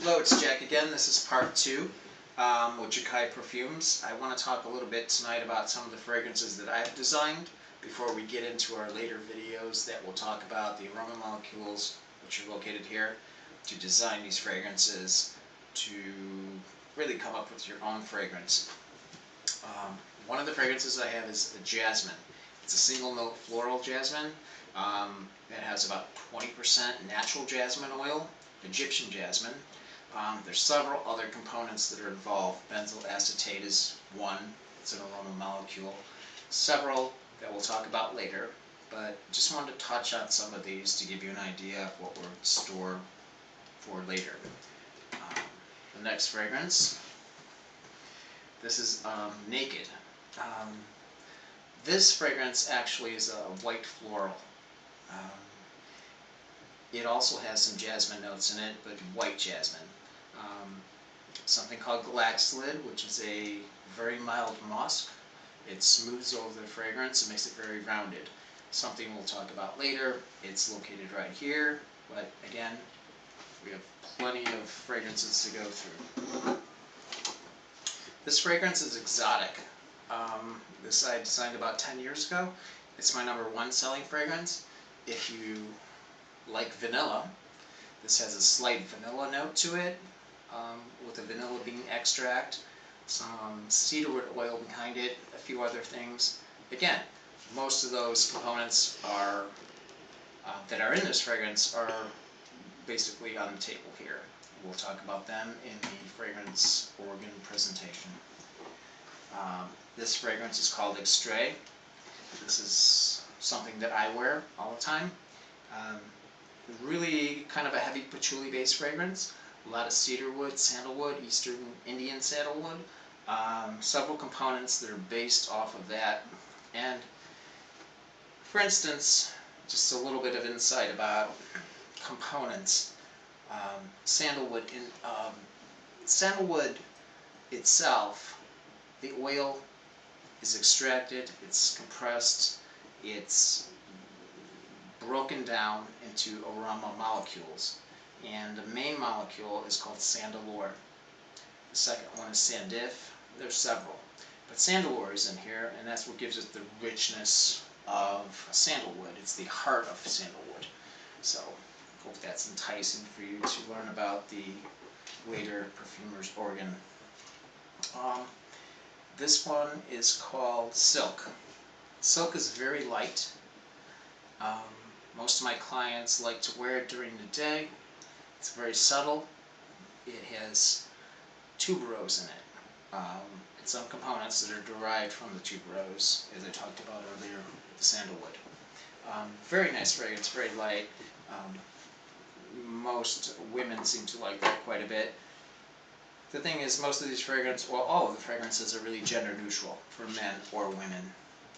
Hello, it's Jack again. This is part 2 with Jakai Perfumes. I want to talk a little bit tonight about some of the fragrances that I've designed before we get into our later videos that will talk about the aroma molecules, which are located here, to design these fragrances to really come up with your own fragrance. One of the fragrances I have is a jasmine. It's a single note floral jasmine. It has about 20% natural jasmine oil, Egyptian jasmine. There's several other components that are involved. Benzyl acetate is one. It's an aroma molecule. Several that we'll talk about later, but just wanted to touch on some of these to give you an idea of what we're in store for later. The next fragrance, this is Naked. This fragrance actually is a white floral. It also has some jasmine notes in it, but white jasmine. Something called Glaxlid, which is a very mild musk. It smooths over the fragrance and makes it very rounded. Something we'll talk about later. It's located right here, but again, we have plenty of fragrances to go through. This fragrance is exotic. This I designed about 10 years ago. It's my #1 selling fragrance. If you like vanilla, this has a slight vanilla note to it, with a vanilla bean extract, some cedarwood oil behind it, a few other things. Again, most of those components are that are in this fragrance are basically on the table here. We'll talk about them in the fragrance organ presentation. This fragrance is called Extrait. This is something that I wear all the time. Really kind of a heavy patchouli based fragrance. A lot of cedarwood, sandalwood, Eastern Indian sandalwood. Several components that are based off of that. And for instance, just a little bit of insight about components. Sandalwood itself, the oil is extracted, it's compressed, it's broken down into aroma molecules. And the main molecule is called sandalwood. The second one is sandif. There's several. But sandalwood is in here, and that's what gives it the richness of sandalwood. It's the heart of sandalwood. So I hope that's enticing for you to learn about the later perfumer's organ. This one is called Silk. Silk is very light. Most of my clients like to wear it during the day. It's very subtle. It has tuberose in it. And some components that are derived from the tuberose, as I talked about earlier, the sandalwood. Very nice fragrance, very light. Most women seem to like that quite a bit. The thing is, most of these fragrances, well, all of the fragrances are really gender neutral for men or women.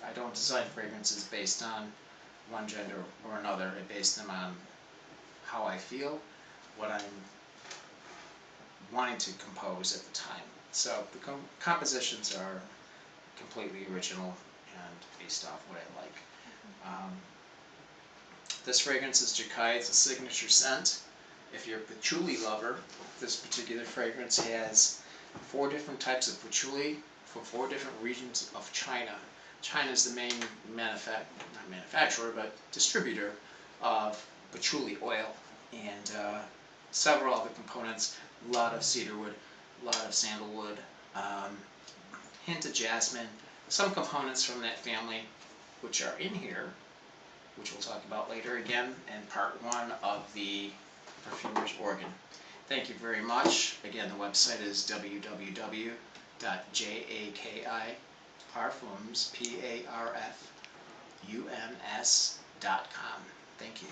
I don't design fragrances based on one gender or another. I base them on how I feel, what I'm wanting to compose at the time. So the compositions are completely original and based off what I like. This fragrance is Jakai. It's a signature scent. If you're a patchouli lover, this particular fragrance has 4 different types of patchouli from 4 different regions of China. China is the main not manufacturer, but distributor of patchouli oil, and several other components. A lot of cedarwood, a lot of sandalwood, hint of jasmine. Some components from that family, which are in here, which we'll talk about later again in part 1 of the perfumer's organ. Thank you very much. Again, the website is www.jakaiparfums.com. Thank you.